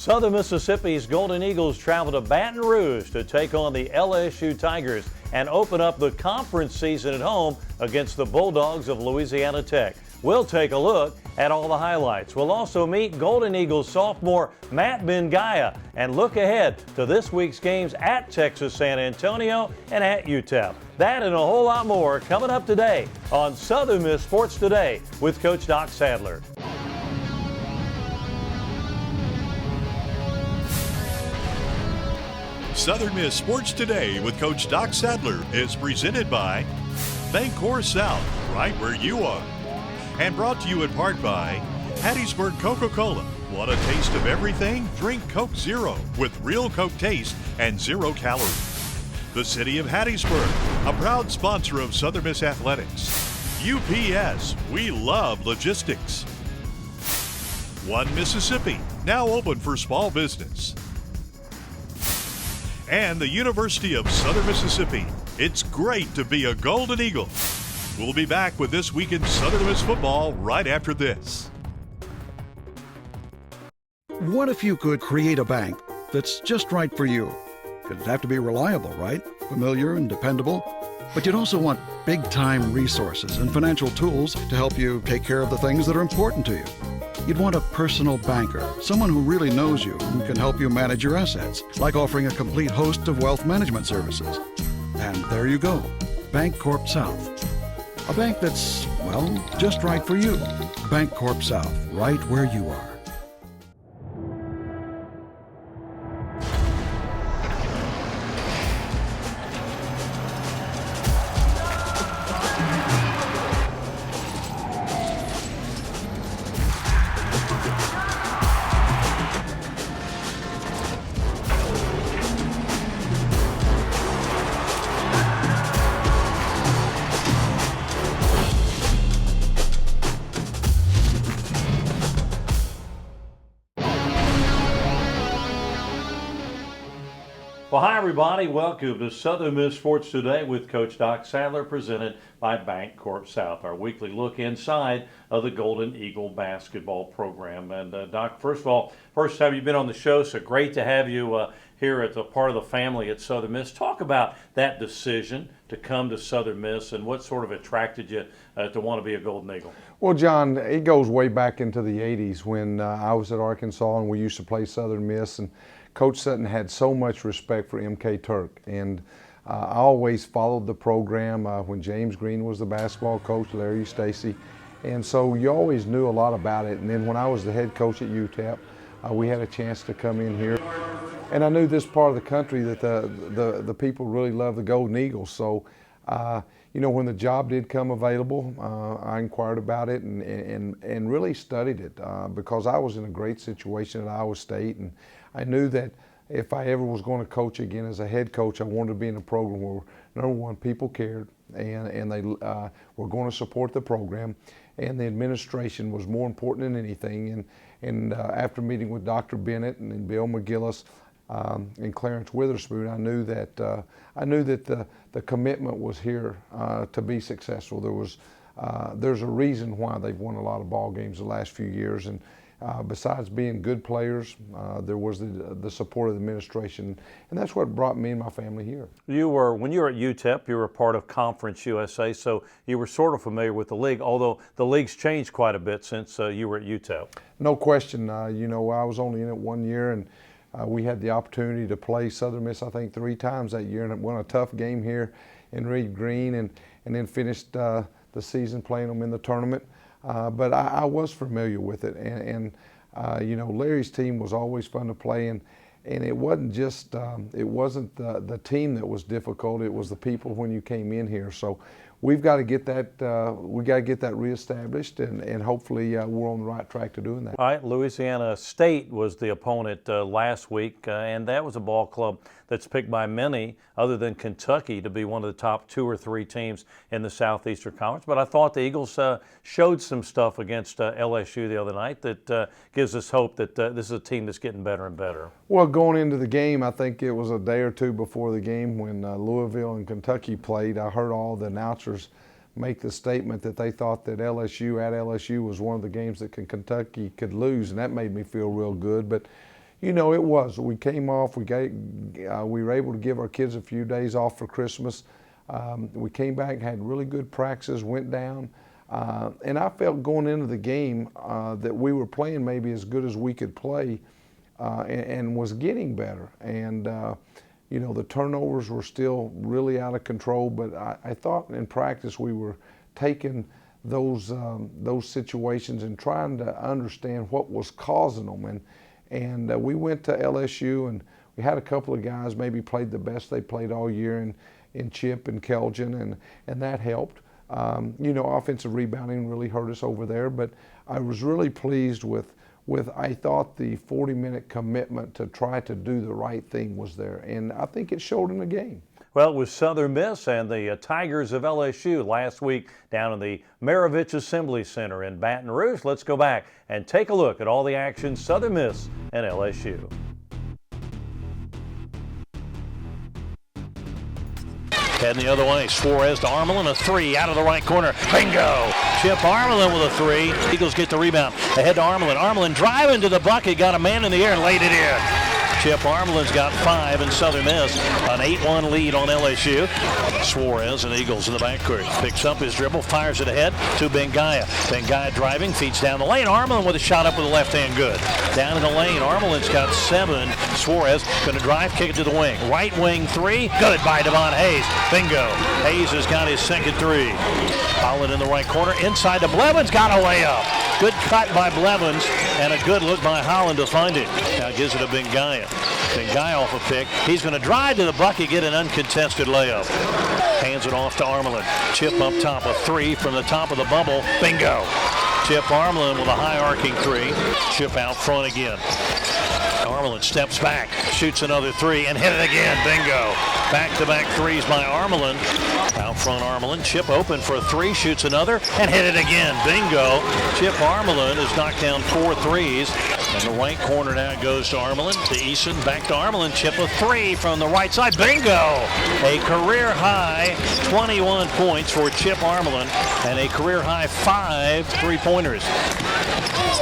Southern Mississippi's Golden Eagles travel to Baton Rouge to take on the LSU Tigers and open up the conference season at home against the Bulldogs of Louisiana Tech. We'll take a look at all the highlights. We'll also meet Golden Eagles sophomore Matt Bengaya and look ahead to this week's games at Texas San Antonio and at UTEP. That and a whole lot more coming up today on Southern Miss Sports Today with Coach Doc Sadler. Southern Miss Sports Today with Coach Doc Sadler is presented by Bancorp South, right where you are. And brought to you in part by Hattiesburg Coca-Cola. Want a taste of everything? Drink Coke Zero with real Coke taste and 0 calories. The City of Hattiesburg, a proud sponsor of Southern Miss Athletics. UPS, we love logistics. One Mississippi, now open for small business. And the University of Southern Mississippi. It's great to be a Golden Eagle. We'll be back with This Week in Southern Miss Football right after this. What if you could create a bank that's just right for you? It'd have to be reliable, right? Familiar and dependable. But you'd also want big-time resources and financial tools to help you take care of the things that are important to you. You'd want a personal banker, someone who really knows you and can help you manage your assets, like offering a complete host of wealth management services. And there you go, Bancorp South. A bank that's, well, just right for you. Bancorp South, right where you are. Well, hi, everybody. Welcome to Southern Miss Sports Today with Coach Doc Sadler, presented by Bancorp South, our weekly look inside of the Golden Eagle basketball program. And, Doc, first time you've been on the show, so great to have you here as a part of the family at Southern Miss. Talk about that decision to come to Southern Miss and what sort of attracted you to want to be a Golden Eagle. Well, John, it goes way back into the 80s when I was at Arkansas and we used to play Southern Miss, and Coach Sutton had so much respect for M.K. Turk, and I always followed the program when James Green was the basketball coach, Larry Stacy, and so you always knew a lot about it. And then when I was the head coach at UTEP, we had a chance to come in here, and I knew this part of the country that the people really love the Golden Eagles. So, you know, when the job did come available, I inquired about it and really studied it because I was in a great situation at Iowa State, and I knew that if I ever was going to coach again as a head coach, I wanted to be in a program where, number one, people cared and they were going to support the program, and the administration was more important than anything. And after meeting with Dr. Bennett and Bill McGillis and Clarence Witherspoon, I knew that the commitment was here to be successful. There's a reason why they've won a lot of ball games the last few years, and besides being good players, there was the support of the administration, and that's what brought me and my family here. When you were at UTEP, you were a part of Conference USA, so you were sort of familiar with the league, although the league's changed quite a bit since you were at UTEP. No question. You know, I was only in it 1 year, and we had the opportunity to play Southern Miss, I think, 3 times that year, and won a tough game here in Reed Green, and then finished the season playing them in the tournament. But I was familiar with it, and you know, Larry's team was always fun to play, and it wasn't just it wasn't the team that was difficult. It was the people when you came in here. So we've got to get that reestablished, and hopefully we're on the right track to doing that. All right, Louisiana State was the opponent last week, and that was a ball club that's picked by many, other than Kentucky, to be one of the top 2 or 3 teams in the Southeastern Conference. But I thought the Eagles showed some stuff against LSU the other night that gives us hope that this is a team that's getting better and better. Well, going into the game, I think it was a day or two before the game when Louisville and Kentucky played, I heard all the announcers make the statement that they thought that LSU was one of the games that Kentucky could lose, and that made me feel real good. But You know, it was. We came off. We were able to give our kids a few days off for Christmas. We came back, had really good practices, went down, and I felt going into the game that we were playing maybe as good as we could play, and was getting better. And you know, the turnovers were still really out of control, but I thought in practice we were taking those situations and trying to understand what was causing them. And we went to LSU, and we had a couple of guys maybe played the best they played all year in Chip and Kelgin, and that helped. You know, offensive rebounding really hurt us over there, but I was really pleased with I thought the 40-minute commitment to try to do the right thing was there, and I think it showed in the game. Well, it was Southern Miss and the Tigers of LSU last week down in the Maravich Assembly Center in Baton Rouge. Let's go back and take a look at all the action Southern Miss and LSU. Heading the other way, Suarez to Armelin, a three out of the right corner. Bingo! Chip Armelin with a three. Eagles get the rebound. Ahead to Armelin. Armelin driving to the bucket, got a man in the air and laid it in. Chip Armelin's got 5 and Southern Miss an 8-1 lead on LSU. Suarez and Eagles in the backcourt. Picks up his dribble, fires it ahead to Bengaya. Bengaya driving, feeds down the lane. Armelin with a shot up with the left hand, good. Down in the lane, Armelin's got 7. Suarez going to drive, kick it to the wing. Right wing three, good by Devon Hayes. Bingo. Hayes has got his second three. Holland in the right corner, inside to Blevins, got a layup. Good cut by Blevins and a good look by Holland to find it. Now gives it to Bengaya. Bengaya off a pick. He's going to drive to the bucket, get an uncontested layup. Hands it off to Armelin. Chip up top, a three from the top of the bubble. Bingo. Chip Armelin with a high arcing three. Chip out front again. Armelin steps back, shoots another three, and hit it again. Bingo. Back-to-back threes by Armelin. Out front Armelin. Chip open for a three, shoots another, and hit it again. Bingo. Chip Armelin has knocked down 4 threes. And the right corner now goes to Armelin, to Eason, back to Armelin. Chip a three from the right side. Bingo! A career-high 21 points for Chip Armelin and a career-high 5 three-pointers.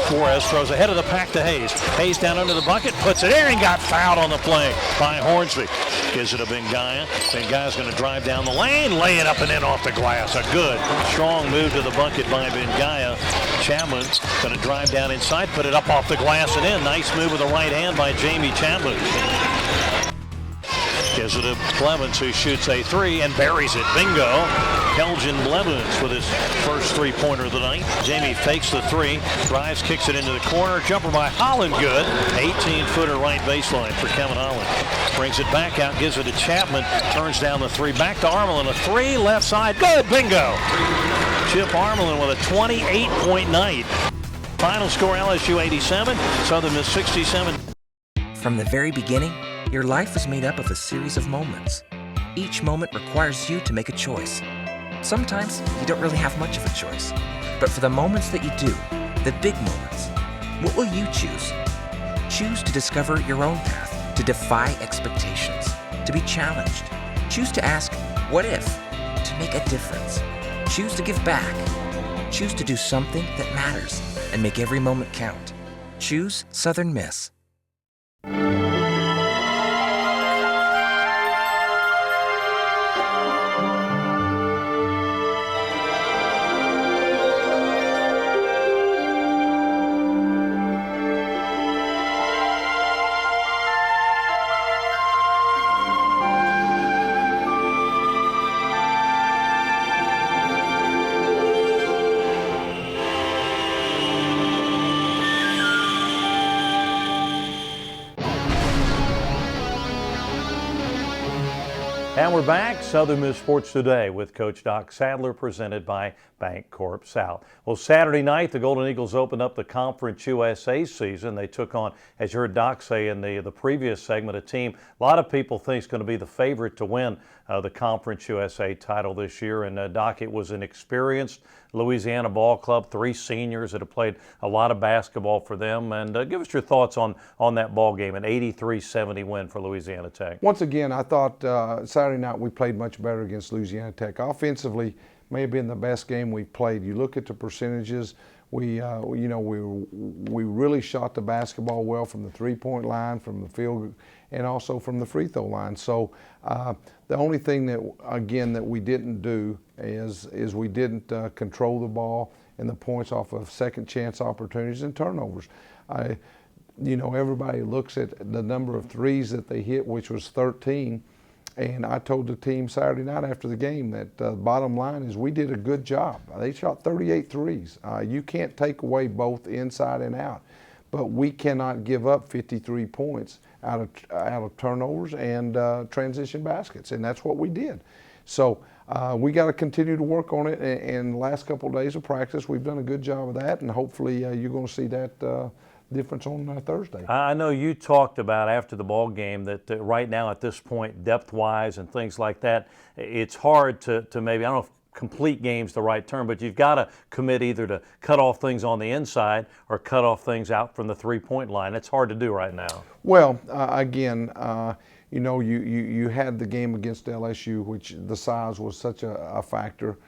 Suarez throws ahead of the pack to Hayes. Hayes down under the bucket, puts it in, and got fouled on the play by Hornsby. Gives it to Bengaya. Bengaya's going to drive down the lane, lay it up and in off the glass. A good, strong move to the bucket by Bengaya. Chapman going to drive down inside, put it up off the glass and in. Nice move with the right hand by Jamie Chapman. Gives it to Blevins, who shoots a three and buries it. Bingo. Kelgin Blevins with his first three-pointer of the night. Jamie fakes the three, drives, kicks it into the corner. Jumper by Holland, good. 18-footer right baseline for Kevin Holland. Brings it back out, gives it to Chapman, turns down the three. Back to Armelin, a three, left side, good. Bingo. Chip Armelin with a 28-point night. Final score, LSU 87, Southern Miss 67. From the very beginning, your life was made up of a series of moments. Each moment requires you to make a choice. Sometimes you don't really have much of a choice. But for the moments that you do, the big moments, what will you choose? Choose to discover your own path, to defy expectations, to be challenged. Choose to ask, what if? To make a difference. Choose to give back. Choose to do something that matters and make every moment count. Choose Southern Miss. And we're back, Southern Miss Sports Today with Coach Doc Sadler, presented by Bancorp South. Well, Saturday night, the Golden Eagles opened up the Conference USA season. They took on, as you heard Doc say in the previous segment, a team a lot of people think is going to be the favorite to win the Conference USA title this year. And Doc, it was an experienced Louisiana ball club, 3 seniors that have played a lot of basketball for them. And give us your thoughts on that ball game, an 83-70 win for Louisiana Tech. Once again, I thought Saturday night we played much better against Louisiana Tech. Offensively, may have been the best game we've played. You look at the percentages, we really shot the basketball well from the three-point line, from the field, and also from the free throw line. So the only thing that, again, that we didn't do is we didn't control the ball and the points off of second chance opportunities and turnovers. Everybody looks at the number of threes that they hit, which was 13. And I told the team Saturday night after the game that bottom line is we did a good job. They shot 38 threes. You can't take away both inside and out, but we cannot give up 53 points out of turnovers and transition baskets, and that's what we did. So we got to continue to work on it. And the last couple of days of practice, we've done a good job of that, and hopefully you're going to see that difference on Thursday. I know you talked about after the ball game that right now at this point, depth-wise and things like that, it's hard to maybe, I don't know if complete game's the right term, but you've got to commit either to cut off things on the inside or cut off things out from the three-point line. It's hard to do right now. Well, again, you had the game against LSU, which the size was such a factor.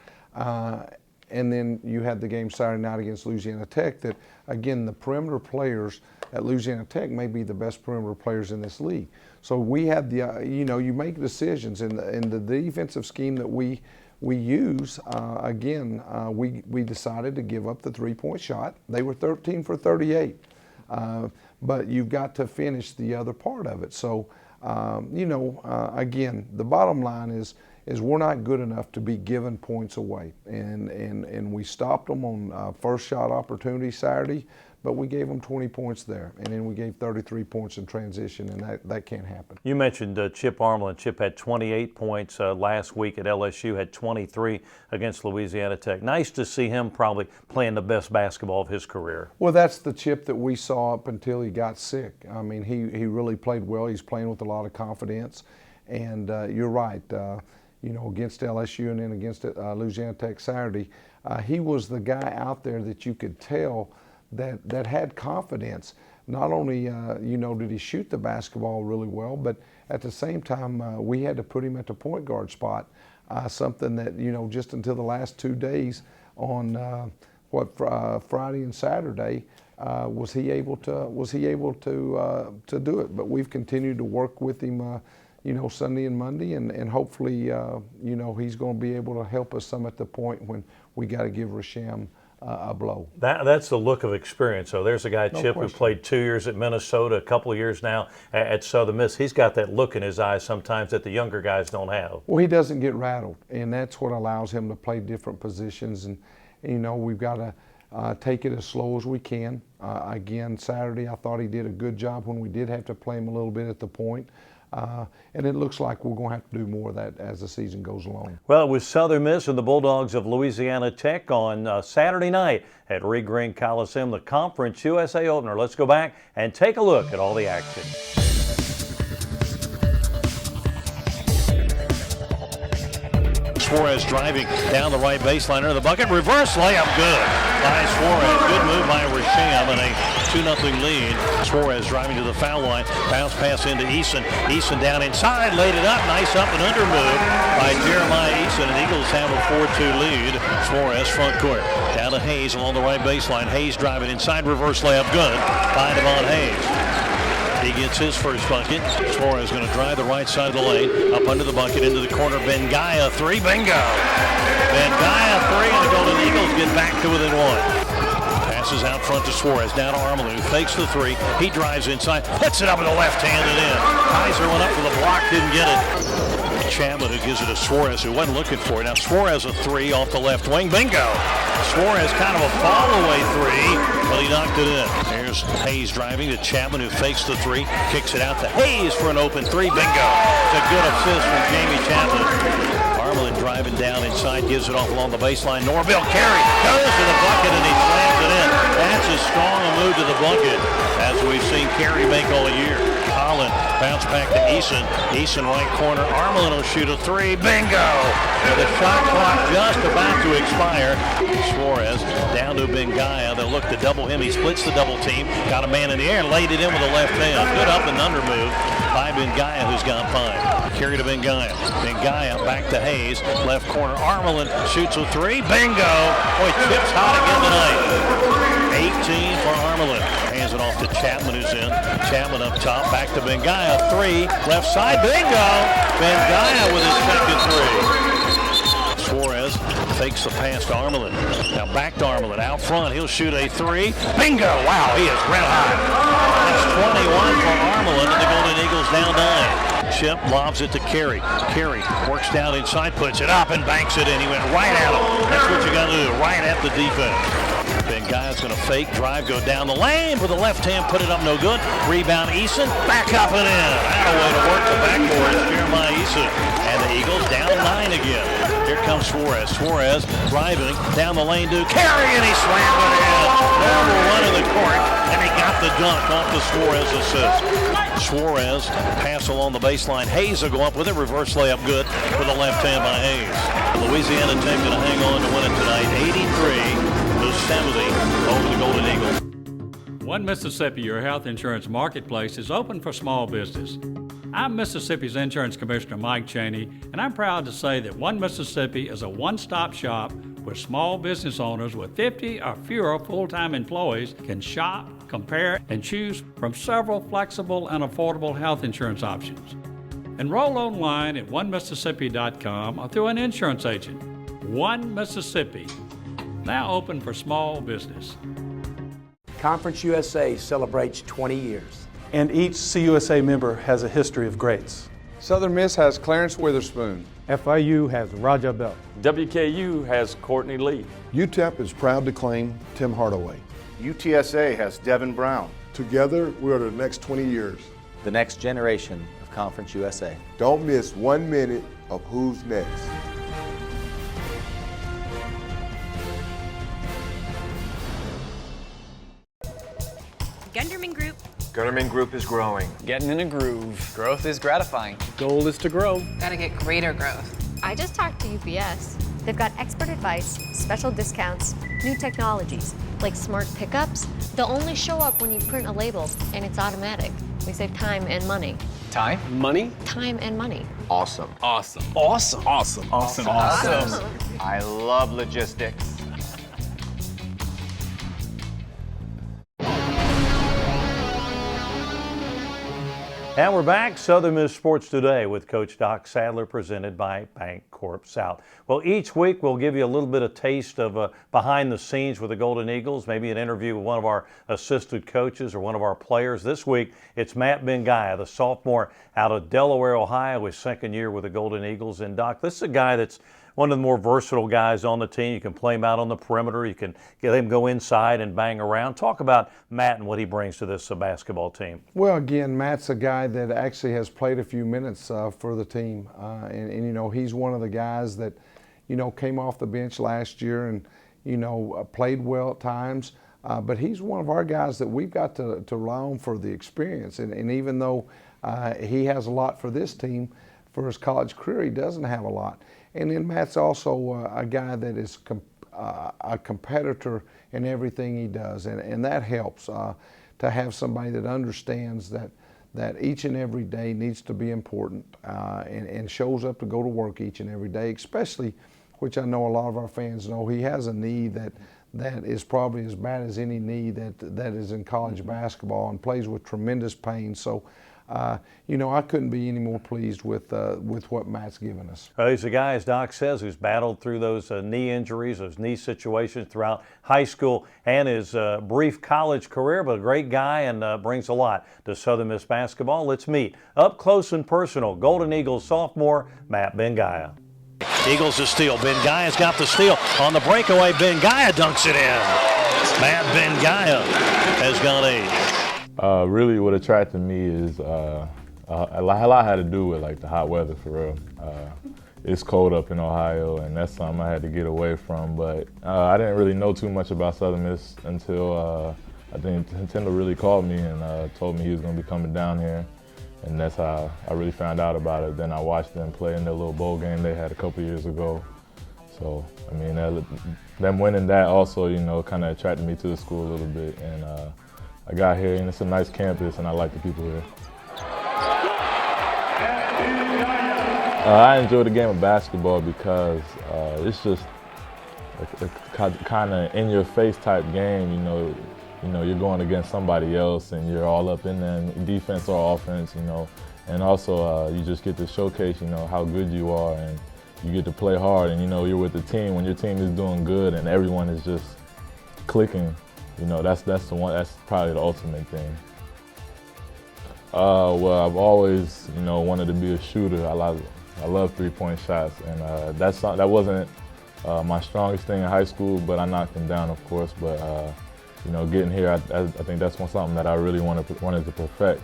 And then you had the game Saturday night against Louisiana Tech that, again, the perimeter players at Louisiana Tech may be the best perimeter players in this league. So we had you make decisions in the defensive scheme that we use. We decided to give up the three-point shot. They were 13 for 38. But you've got to finish the other part of it. So, again, the bottom line is we're not good enough to be giving points away. And we stopped them on first shot opportunity Saturday, but we gave them 20 points there. And then we gave 33 points in transition, and that can't happen. You mentioned Chip Armland. Chip had 28 points last week at LSU, had 23 against Louisiana Tech. Nice to see him probably playing the best basketball of his career. Well, that's the Chip that we saw up until he got sick. I mean, he really played well. He's playing with a lot of confidence. And you're right. Against LSU and then against Louisiana Tech Saturday, he was the guy out there that you could tell that had confidence. Not only, did he shoot the basketball really well, but at the same time, we had to put him at the point guard spot, something that, just until the last 2 days on Friday and Saturday, was he able to do it. But we've continued to work with him Sunday and Monday, and hopefully, he's going to be able to help us some at the point when we got to give Rasham a blow. That's the look of experience. So there's a guy, No Chip, question. who played 2 years at Minnesota, a couple of years now at Southern Miss. He's got that look in his eyes sometimes that the younger guys don't have. Well, he doesn't get rattled, and that's what allows him to play different positions. And we've got to take it as slow as we can. Again, Saturday, I thought he did a good job when we did have to play him a little bit at the point. And it looks like we're going to have to do more of that as the season goes along. Well, it was Southern Miss and the Bulldogs of Louisiana Tech on Saturday night at Reed Green Coliseum, the Conference USA opener. Let's go back and take a look at all the action. Suarez driving down the right baseline under the bucket. Reverse layup, good by Suarez. Good move by Rasham and a 2-0 lead. Suarez driving to the foul line. Bounce pass into Eason. Eason down inside, laid it up. Nice up and under move by Jeremiah Eason. And Eagles have a 4-2 lead. Suarez front court. Down to Hayes along the right baseline. Hayes driving inside, reverse layup, good by Devon Hayes. He gets his first bucket. Suarez going to drive the right side of the lane, up under the bucket, into the corner. Bengaya three, bingo! Bengaya three, and the Golden Eagles get back to within one. Passes out front to Suarez, down to Armalou, fakes the three. He drives inside, puts it up with the left hand and in. Kaiser went up for the block, didn't get it. Chapman who gives it to Suarez, who wasn't looking for it. Now Suarez a three off the left wing, bingo! Suarez kind of a fall-away three, but he knocked it in. There's Hayes driving to Chapman, who fakes the three, kicks it out to Hayes for an open three, bingo! It's a good assist from Jamie Chapman. Armalou driving down inside, gives it off along the baseline. Norville Carey goes to the bucket and he slams it in. That's as strong a move to the bucket as we've seen Carey make all year. Garland. Bounce back to Eason. Eason right corner. Armelin will shoot a three. Bingo! And the shot clock just about to expire. Suarez down to Bengaya. They'll look to double him. He splits the double team. Got a man in the air. Laid it in with the left hand. Good up and under move by Bengaya, who's gone fine. Carry to Bengaya. Bengaya back to Hayes. Left corner. Armelin shoots a three. Bingo! Boy, Chip's hot again tonight. 18 for Armelin. Hands it off to Chapman, who's in. Chapman up top. Back to Bengaya. Three. Left side. Bingo! Bengaya with his second three. Suarez fakes the pass to Armelin. Now back to Armelin. Out front. He'll shoot a three. Bingo! Wow, he is red hot. That's 21 for Armelin, and the Golden Eagles down 9. Chip lobs it to Carey. Carey works down inside, puts it up, and banks it in. He went right at him. That's what you got to do, right at the defense. Bengaya's going to fake, drive, go down the lane with the left hand, put it up, no good. Rebound, Eason, back up and in. That a way to work the backboard is Jeremiah Eason. And the Eagles down 9 again. Here comes Suarez. Suarez driving down the lane to Carey, and he slammed it in. Number one in the court, and he got the dunk off the Suarez assist. Suarez pass along the baseline. Hayes will go up with it. Reverse layup good with the left hand by Hayes. Louisiana Tech going to hang on to win it tonight. 83-70 over the Golden Eagles. One Mississippi, your health insurance marketplace, is open for small business. I'm Mississippi's Insurance Commissioner Mike Cheney, and I'm proud to say that One Mississippi is a one-stop shop where small business owners with 50 or fewer full-time employees can shop, compare, and choose from several flexible and affordable health insurance options. Enroll online at onemississippi.com or through an insurance agent. One Mississippi, now open for small business. Conference USA celebrates 20 years. And each CUSA member has a history of greats. Southern Miss has Clarence Witherspoon. FIU has Raja Bell. WKU has Courtney Lee. UTEP is proud to claim Tim Hardaway. UTSA has Devin Brown. Together, we are the next 20 years. The next generation of Conference USA. Don't miss 1 minute of Who's Next. Gunderman Group. Gunderman Group is growing. Getting in a groove. Growth is gratifying. Goal is to grow. Gotta get greater growth. I just talked to UPS. They've got expert advice, special discounts, new technologies, like smart pickups. They'll only show up when you print a label, and it's automatic. We save time and money. Time? Money? Time and money. Awesome. Awesome. Awesome. Awesome. Awesome. Awesome. I love logistics. And we're back, Southern Miss Sports Today with Coach Doc Sadler, presented by Bancorp South. Well, each week we'll give you a little bit of taste of behind the scenes with the Golden Eagles, maybe an interview with one of our assistant coaches or one of our players. This week it's Matt Bengaya, the sophomore out of Delaware, Ohio, his second year with the Golden Eagles. And Doc, this is a guy that's one of the more versatile guys on the team. You can play him out on the perimeter. You can get him go inside and bang around. Talk about Matt and what he brings to this basketball team. Well, again, Matt's a guy that actually has played a few minutes for the team. And, you know, he's one of the guys that, you know, came off the bench last year and, you know, played well at times. But he's one of our guys that we've got to rely on for the experience. And even though he has a lot for this team, for his college career, he doesn't have a lot. And then Matt's also a guy that is a competitor in everything he does, and that helps to have somebody that understands that each and every day needs to be important and shows up to go to work each and every day, especially, which I know a lot of our fans know, he has a knee that is probably as bad as any knee that is in college basketball and plays with tremendous pain. So, you know, I couldn't be any more pleased with what Matt's given us. He's a guy, as Doc says, who's battled through those knee injuries, those knee situations throughout high school and his brief college career, but a great guy and brings a lot to Southern Miss basketball. Let's meet up close and personal, Golden Eagles sophomore Matt Bengaya. Eagles to steal. Bengaya's got the steal on the breakaway. Bengaya dunks it in. Matt Bengaya has got 8. Really what attracted me is a lot had to do with like the hot weather for real. It's cold up in Ohio and that's something I had to get away from, but I didn't really know too much about Southern Miss until I think Nintendo really called me and told me he was going to be coming down here. and that's how I really found out about it. Then I watched them play in their little bowl game they had a couple years ago. So, I mean, them winning that also, you know, kind of attracted me to the school a little bit. And I got here, and it's a nice campus, and I like the people here. I enjoy the game of basketball because it's just a kind of in-your-face type game. You know, you're going against somebody else, and you're all up in there, defense or offense. You know, and also you just get to showcase, you know, how good you are, and you get to play hard. And you know, you're with the team when your team is doing good, and everyone is just clicking. You know, that's the one. That's probably the ultimate thing. Well, I've always, you know, wanted to be a shooter. I love three-point shots, and that wasn't my strongest thing in high school, but I knocked them down, of course. But you know, getting here, I think that's something that I really wanted to perfect,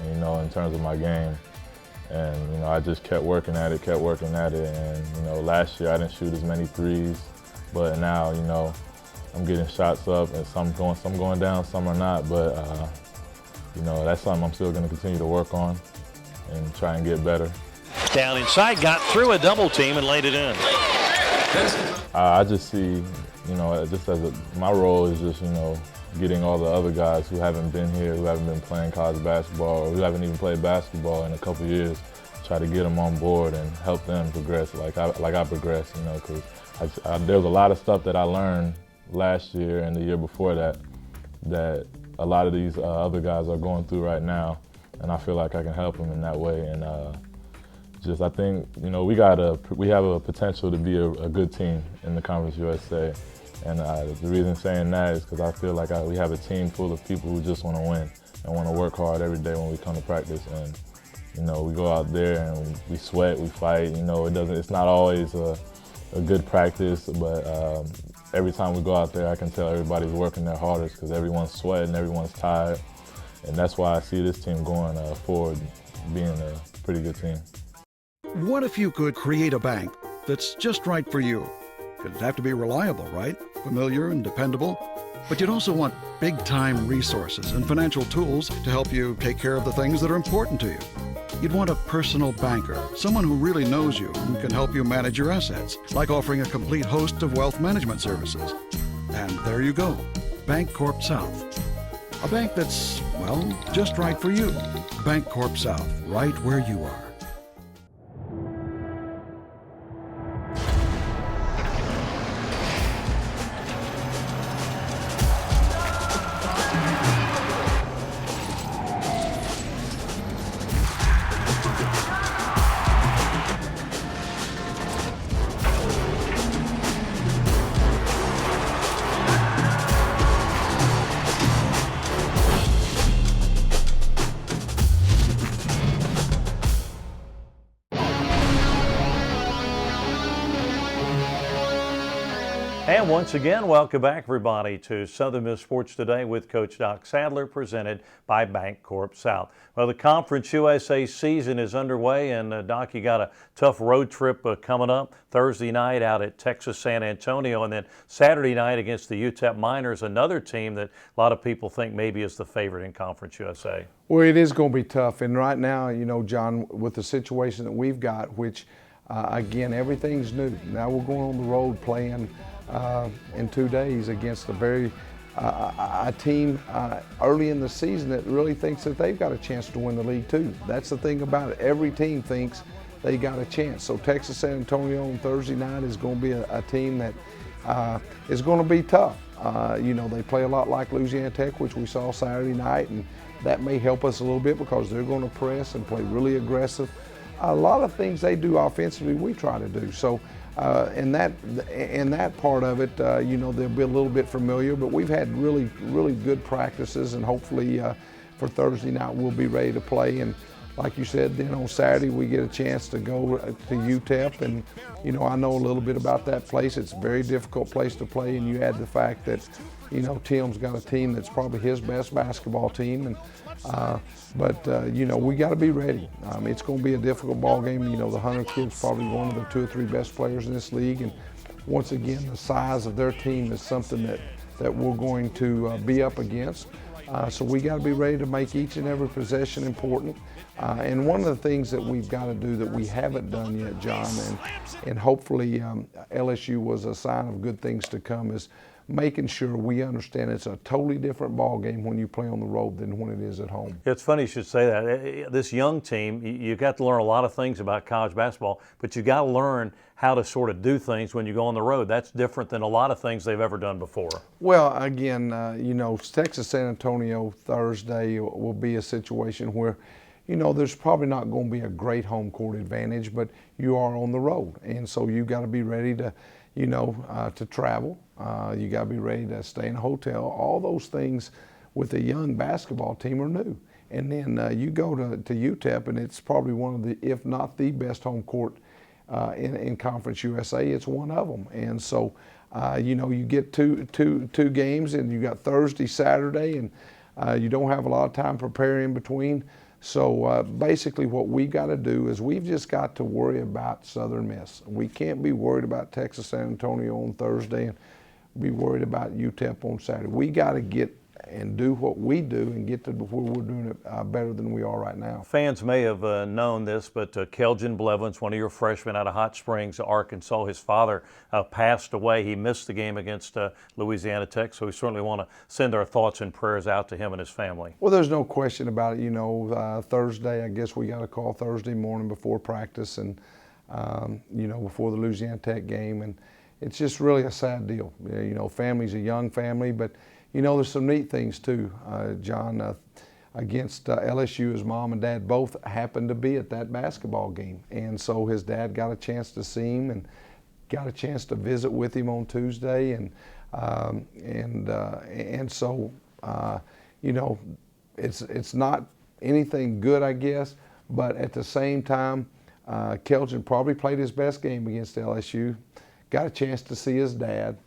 you know, in terms of my game. And you know, I just kept working at it, and you know, last year I didn't shoot as many threes, but now, you know, I'm getting shots up, and some going down, some are not. But you know, that's something I'm still going to continue to work on and try and get better. Down inside, got through a double team and laid it in. I just see, you know, just my role is just, you know, getting all the other guys who haven't been here, who haven't been playing college basketball, or who haven't even played basketball in a couple years, try to get them on board and help them progress like I progressed, you know, because there's a lot of stuff that I learned last year and the year before that a lot of these other guys are going through right now, and I feel like I can help them in that way. And I think, you know, we have a potential to be a good team in the Conference USA. And the reason saying that is because I feel like we have a team full of people who just want to win and want to work hard every day when we come to practice. And you know, we go out there and we sweat, we fight. You know, it's not always a good practice, but every time we go out there, I can tell everybody's working their hardest because everyone's sweating, everyone's tired, and that's why I see this team going forward, being a pretty good team. What if you could create a bank that's just right for you? It'd have to be reliable, right? Familiar and dependable. But you'd also want big-time resources and financial tools to help you take care of the things that are important to you. You'd want a personal banker, someone who really knows you and can help you manage your assets, like offering a complete host of wealth management services. And there you go, Bancorp South. A bank that's, well, just right for you. Bancorp South, right where you are. And once again, welcome back, everybody, to Southern Miss Sports Today with Coach Doc Sadler, presented by Bancorp South. Well, the Conference USA season is underway, and Doc, you got a tough road trip coming up Thursday night out at Texas San Antonio, and then Saturday night against the UTEP Miners, another team that a lot of people think maybe is the favorite in Conference USA. Well, it is going to be tough, and right now, you know, John, with the situation that we've got, which again, everything's new. Now we're going on the road playing in 2 days against a team early in the season that really thinks that they've got a chance to win the league too. That's the thing about it. Every team thinks they got a chance. So Texas San Antonio on Thursday night is going to be a team that is going to be tough. You know, they play a lot like Louisiana Tech, which we saw Saturday night, and that may help us a little bit because they're going to press and play really aggressive. A lot of things they do offensively we try to do. So in that part of it, you know, they'll be a little bit familiar, but we've had really good practices, and hopefully for Thursday night we'll be ready to play. And like you said, then on Saturday we get a chance to go to UTEP, and you know, I know a little bit about that place. It's a very difficult place to play, and you add the fact that, you know, Tim's got a team that's probably his best basketball team, and you know, we got to be ready. It's going to be a difficult ball game. You know, the Hunter kid's probably one of the 2 or 3 best players in this league, and once again, the size of their team is something that we're going to be up against. So we got to be ready to make each and every possession important. And one of the things that we've got to do that we haven't done yet, John, and hopefully LSU was a sign of good things to come, is making sure we understand it's a totally different ball game when you play on the road than when it is at home. It's funny you should say that. This young team, you got to learn a lot of things about college basketball, but you got to learn how to sort of do things when you go on the road. That's different than a lot of things they've ever done before. Well, again, you know, Texas San Antonio Thursday will be a situation where, you know, there's probably not going to be a great home court advantage, but you are on the road, and so you got to be ready to, you know, to travel. You got to be ready to stay in a hotel. All those things with a young basketball team are new. And then you go to UTEP, and it's probably one of the, if not the best home court in Conference USA. It's one of them. And so, you know, you get two games, and you got Thursday, Saturday, and you don't have a lot of time preparing in between. So basically what we got to do is we've just got to worry about Southern Miss. We can't be worried about Texas San Antonio on Thursday and be worried about UTEP on Saturday. We got to get and do what we do and get to where we're doing it better than we are right now. Fans may have known this, but Kelvin Blevins, one of your freshmen out of Hot Springs, Arkansas, his father passed away. He missed the game against Louisiana Tech, so we certainly want to send our thoughts and prayers out to him and his family. Well, there's no question about it. You know, Thursday, I guess we got a call Thursday morning before practice and, you know, before the Louisiana Tech game, and it's just really a sad deal. You know, family's a young family, but you know, there's some neat things too, John. Against LSU, his mom and dad both happened to be at that basketball game, and so his dad got a chance to see him and got a chance to visit with him on Tuesday, and so you know, it's not anything good, I guess, but at the same time, Kelvin probably played his best game against LSU. Got a chance to see his dad.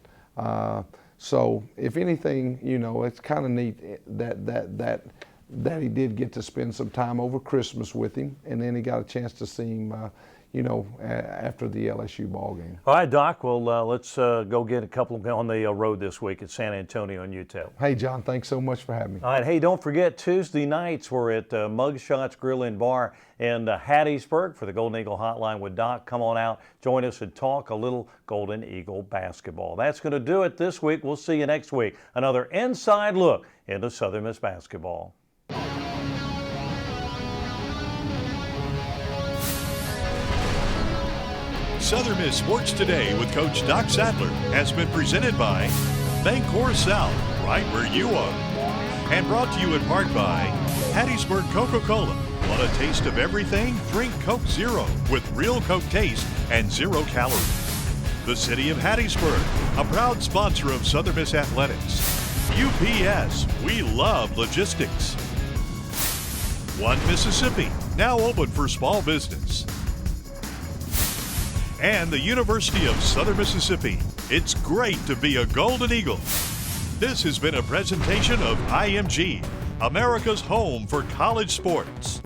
So if anything, you know, it's kind of neat that he did get to spend some time over Christmas with him, and then he got a chance to see him, you know, after the LSU ball game. All right, Doc, well, let's go get a couple on the road this week at San Antonio and UTEP. Hey, John, thanks so much for having me. All right, hey, don't forget, Tuesday nights we're at Mugshots Grill and Bar in Hattiesburg for the Golden Eagle Hotline with Doc. Come on out, join us, and talk a little Golden Eagle basketball. That's going to do it this week. We'll see you next week. Another inside look into Southern Miss basketball. Southern Miss Sports Today with Coach Doc Sadler has been presented by Bancorp South, right where you are. And brought to you in part by Hattiesburg Coca-Cola. Want a taste of everything? Drink Coke Zero with real Coke taste and 0 calories. The City of Hattiesburg, a proud sponsor of Southern Miss Athletics. UPS, we love logistics. One Mississippi, now open for small business. And the University of Southern Mississippi. It's great to be a Golden Eagle. This has been a presentation of IMG, America's home for college sports.